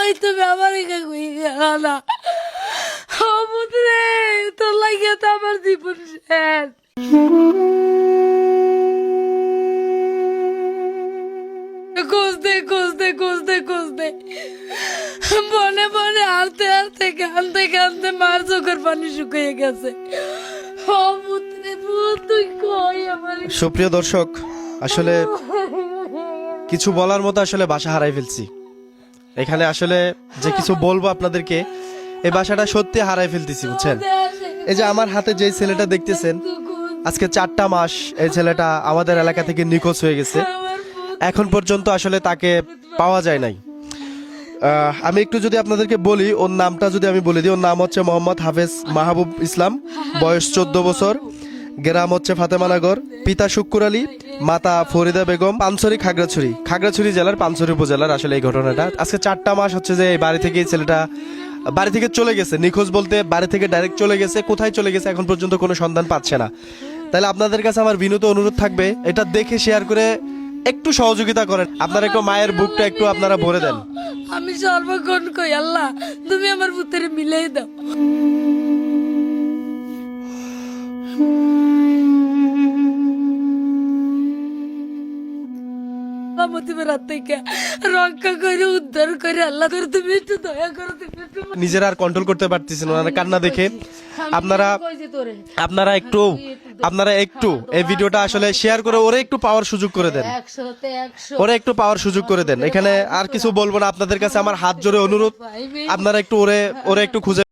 ওই তুমি আমার একা কই গেল না ও পুত্রে তোর লাগিয়ে তো আমার জীবন শেষ খুঁজতে খুঁজতে খুঁজতে খুঁজতে বনে বনে হাঁটতে হাঁটতে কানতে কানতে মার চোখের পানি শুকিয়ে গেছে। ও পুত্রে তুই কই আমার। সুপ্রিয় দর্শক, আসলে কিছু বলার মতো আসলে ভাষা হারাই ফেলছি। এখানে আসলে যে কিছু বলবো আপনাদেরকে, এই ভাষাটা সত্যি হারাই ফেলতেছি, বুঝছেন। এই যে আমার হাতে যে ছেলেটা দেখতেছেন, আজকে 4টা মাস এই ছেলেটা আমাদের এলাকা থেকে নিখোঁজ হয়ে গেছে। এখন পর্যন্ত আসলে তাকে পাওয়া যায় নাই। আমি একটু যদি আপনাদেরকে বলি, ওর নামটা যদি আমি বলে দিই, ওর নাম হচ্ছে মোহাম্মদ হাফেজ মাহবুব ইসলাম, বয়স 14 বছর, গ্রাম হচ্ছে ফাতেমানগর, পিতা শুক্কুর আলী, মাতা ফরিদা বেগম, পানছড়ি খাগড়াছড়ি জেলার পানছড়ি উপজেলার আসলে এই ঘটনাটা। আজকে 4টা মাস হচ্ছে যে এই বাড়ি থেকে এই ছেলেটা বাড়ি থেকে চলে গেছে, নিখোঁজ বলতে বাড়ি থেকে ডাইরেক্ট চলে গেছে। কোথায় চলে গেছে এখন পর্যন্ত কোনো সন্ধান পাচ্ছে না। তাহলে আপনাদের কাছে আমার বিনীত অনুরোধ থাকবে, এটা দেখে শেয়ার করে একটু সহযোগিতা করেন। আপনারা একটু মায়ের বুকটা একটু আপনারা ভরে দেন। আমি সর্বক্ষণ কই আল্লাহ তুমি আমার পুত্রে মিলাই দাও। রক্ষা করে উদ্ধার করে আল্লাহ করে তুমি একটু দয়া করো। নিজেরা আর কন্ট্রোল করতে পারতেছেন ওনারা কান্না দেখে। আপনারা একটু এই ভিডিওটা আসলে শেয়ার করে ওরে একটু পাওয়ার সুযোগ করে দেন, ওরে একটু পাওয়ার সুযোগ করে দেন। এখানে আর কিছু বলবো না, আপনাদের কাছে আমার হাত জোরে অনুরোধ, আপনারা একটু ওরে একটু খুঁজে